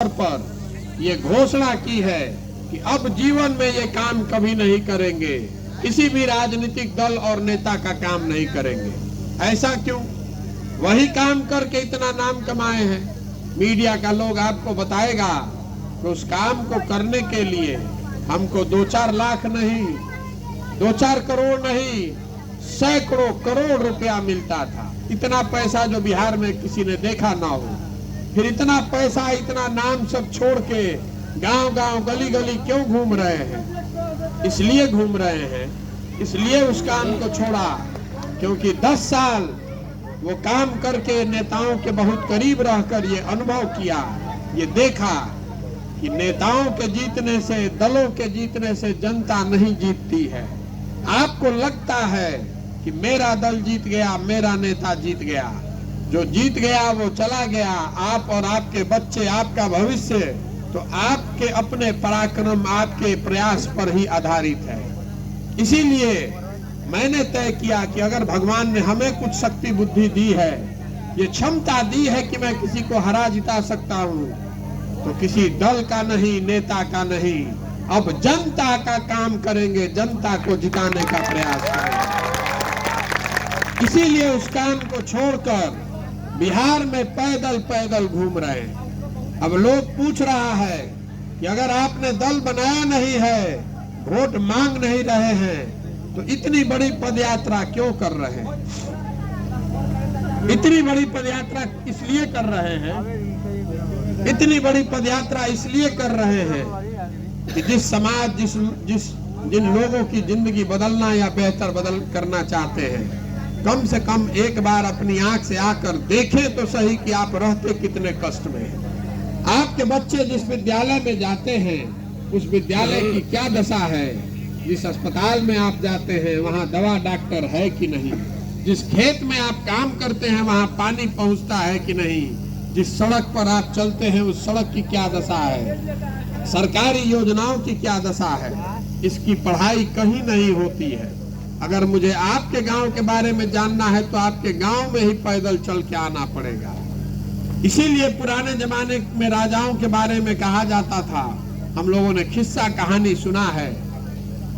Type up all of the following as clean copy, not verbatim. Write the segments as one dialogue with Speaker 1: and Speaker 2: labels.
Speaker 1: पर ये घोषणा की है कि अब जीवन में ये काम कभी नहीं करेंगे, किसी भी राजनीतिक दल और नेता का काम नहीं करेंगे। ऐसा क्यों? वही काम करके इतना नाम कमाए हैं। मीडिया का लोग आपको बताएगा कि उस काम को करने के लिए हमको 2-4 लाख नहीं, 2-4 करोड़ नहीं, सैकड़ों करोड़ रुपया मिलता था। इतना पैसा जो बिहार में किसी ने देखा ना हो। फिर इतना पैसा, इतना नाम सब छोड़ के गांव गांव गली गली क्यों घूम रहे हैं? इसलिए घूम रहे हैं, इसलिए उस काम को छोड़ा क्योंकि 10 साल वो काम करके नेताओं के बहुत करीब रहकर ये अनुभव किया, ये देखा कि नेताओं के जीतने से, दलों के जीतने से जनता नहीं जीतती है। आपको लगता है कि मेरा दल जीत गया, मेरा नेता जीत गया, जो जीत गया वो चला गया, आप और आपके बच्चे, आपका भविष्य तो आपके अपने पराक्रम, आपके प्रयास पर ही आधारित है। इसीलिए मैंने तय किया कि अगर भगवान ने हमें कुछ शक्ति बुद्धि दी है, ये क्षमता दी है कि मैं किसी को हरा जिता सकता हूँ, तो किसी दल का नहीं, नेता का नहीं, अब जनता का काम करेंगे, जनता को जिताने का प्रयास करेंगे। इसीलिए उस काम को छोड़कर बिहार में पैदल पैदल घूम रहे हैं। अब लोग पूछ रहा है कि अगर आपने दल बनाया नहीं है, वोट मांग नहीं रहे हैं, तो इतनी बड़ी पदयात्रा क्यों कर रहे हैं? इतनी बड़ी पदयात्रा इसलिए कर रहे हैं, इतनी बड़ी पदयात्रा इसलिए कर रहे हैं कि जिस समाज, जिन लोगों की जिंदगी बदलना या बेहतर बदल करना चाहते हैं, कम से कम एक बार अपनी आंख से आकर देखें तो सही कि आप रहते कितने कष्ट में हैं। आपके बच्चे जिस विद्यालय में जाते हैं, उस विद्यालय की क्या दशा है? जिस अस्पताल में आप जाते हैं, वहाँ दवा डॉक्टर है कि नहीं? जिस खेत में आप काम करते हैं, वहाँ पानी पहुँचता है कि नहीं? जिस सड़क पर आप चलते हैं, उस सड़क की क्या दशा है? सरकारी योजनाओं की क्या दशा है? इसकी पढ़ाई कहीं नहीं होती है। अगर मुझे आपके गांव के बारे में जानना है तो आपके गांव में ही पैदल चल के आना पड़ेगा। इसीलिए पुराने जमाने में राजाओं के बारे में कहा जाता था, हम लोगों ने किस्सा कहानी सुना है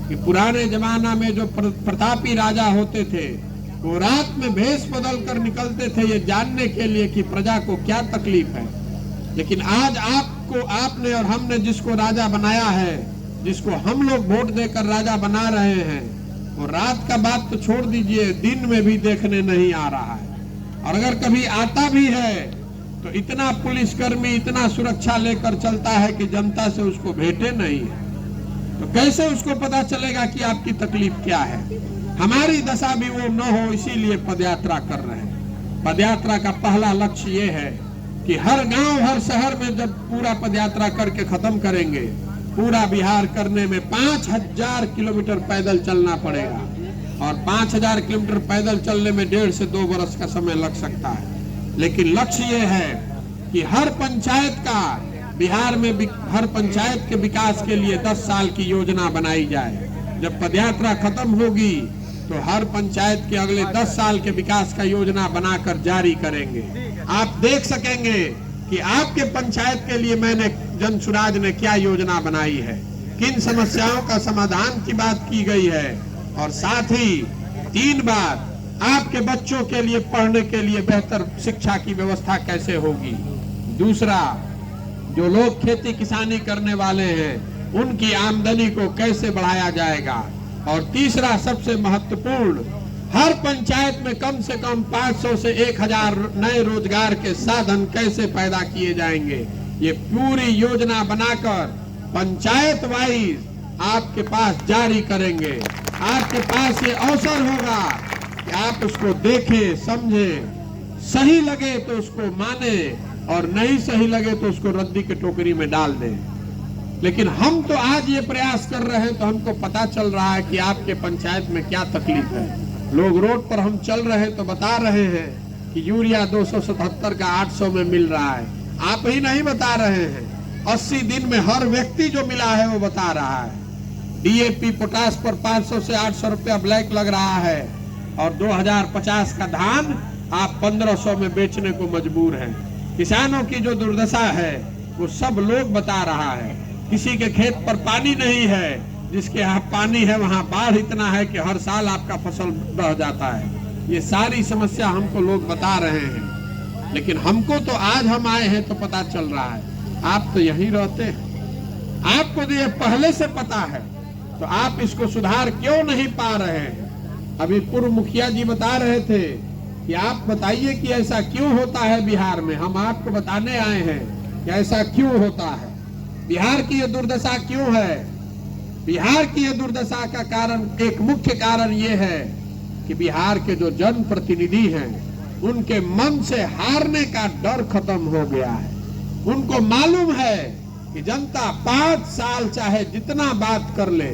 Speaker 1: कि पुराने जमाना में जो प्रतापी राजा होते थे, वो रात में भेष बदल कर निकलते थे ये जानने के लिए कि प्रजा को क्या तकलीफ है। लेकिन आज आपको, आपने और हमने जिसको राजा बनाया है, जिसको हम लोग वोट देकर राजा बना रहे हैं, वो रात का बात तो छोड़ दीजिए, दिन में भी देखने नहीं आ रहा है। और अगर कभी आता भी है तो इतना पुलिसकर्मी, इतना सुरक्षा लेकर चलता है कि जनता से उसको भेंटे नहीं है। तो कैसे उसको पता चलेगा कि आपकी तकलीफ क्या है? हमारी दशा भी वो न हो, इसीलिए पदयात्रा कर रहे हैं। पदयात्रा का पहला लक्ष्य ये है कि हर गांव, हर शहर में जब पूरा पदयात्रा करके खत्म करेंगे, पूरा बिहार करने में 5000 किलोमीटर पैदल चलना पड़ेगा। और 5000 किलोमीटर पैदल चलने में 1.5 से 2 वर्ष का समय लग सकता है। लेकिन लक्ष्य ये है कि हर पंचायत का, बिहार में हर पंचायत के विकास के लिए 10 साल की योजना बनाई जाए। जब पदयात्रा खत्म होगी तो हर पंचायत के अगले 10 साल के विकास का योजना बनाकर जारी करेंगे। आप देख सकेंगे कि आपके पंचायत के लिए मैंने, जनसुराज ने क्या योजना बनाई है, किन समस्याओं का समाधान की बात की गई है, और साथ ही 3 बार आपके बच्चों के लिए पढ़ने के लिए बेहतर शिक्षा की व्यवस्था कैसे होगी। दूसरा, जो लोग खेती किसानी करने वाले हैं, उनकी आमदनी को कैसे बढ़ाया जाएगा। और तीसरा, सबसे महत्वपूर्ण, हर पंचायत में कम से कम 500 से 1000 नए रोजगार के साधन कैसे पैदा किए जाएंगे। ये पूरी योजना बनाकर पंचायत वाइज आपके पास जारी करेंगे। आपके पास ये अवसर होगा कि आप उसको देखें, समझें, सही लगे तो उसको माने और नहीं सही लगे तो उसको रद्दी के टोकरी में डाल दें। लेकिन हम तो आज ये प्रयास कर रहे हैं तो हमको पता चल रहा है कि आपके पंचायत में क्या तकलीफ है। लोग रोड पर हम चल रहे हैं तो बता रहे हैं कि यूरिया 277 का 800 में मिल रहा है। आप ही नहीं बता रहे हैं, 80 दिन में हर व्यक्ति जो मिला है वो बता रहा है। डीएपी पोटास पर 500 से 800 रुपया ब्लैक लग रहा है और 2050 का धान आप 1500 में बेचने को मजबूर हैं। किसानों की जो दुर्दशा है वो सब लोग बता रहा है। किसी के खेत पर पानी नहीं है, जिसके यहाँ पानी है वहां बाढ़ इतना है कि हर साल आपका फसल बह जाता है। ये सारी समस्या हमको लोग बता रहे हैं, लेकिन हमको तो आज हम आए हैं तो पता चल रहा है। आप तो यहीं रहते हैं, आपको तो ये पहले से पता है, तो आप इसको सुधार क्यों नहीं पा रहे हैं? अभी पूर्व मुखिया जी बता रहे थे कि आप बताइए कि ऐसा क्यों होता है बिहार में। हम आपको बताने आए हैं कि ऐसा क्यों होता है, बिहार की ये दुर्दशा क्यों है। बिहार की ये दुर्दशा का कारण, एक मुख्य कारण ये है कि बिहार के जो जनप्रतिनिधि हैं उनके मन से हारने का डर खत्म हो गया है। उनको मालूम है कि जनता 5 साल चाहे जितना बात कर ले,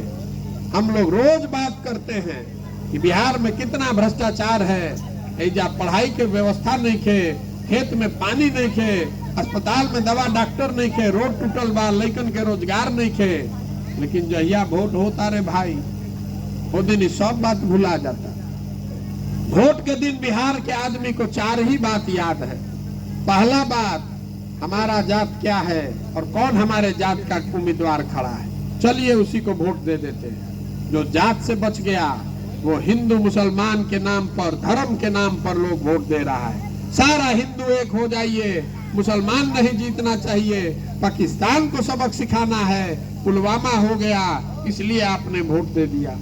Speaker 1: हम लोग रोज बात करते हैं कि बिहार में कितना भ्रष्टाचार है, ऐजा पढ़ाई के व्यवस्था नहीं खे, खेत में पानी नहीं खे, अस्पताल में दवा डॉक्टर नहीं खे, रोड टूटल बा, लइकन के रोजगार नहीं खे। लेकिन जहिया वोट होता रे भाई, वो दिन सब बात भुला जाता। वोट के दिन बिहार के आदमी को 4 ही बात याद है। पहला बात, हमारा जात क्या है और कौन हमारे जात का उम्मीदवार खड़ा है, चलिए उसी को वोट दे देते हैं। जो जात से बच गया वो हिंदू मुसलमान के नाम पर, धर्म के नाम पर लोग वोट दे रहा है। सारा हिंदू एक हो जाइए, मुसलमान नहीं जीतना चाहिए, पाकिस्तान को सबक सिखाना है, पुलवामा हो गया इसलिए आपने वोट दे दिया।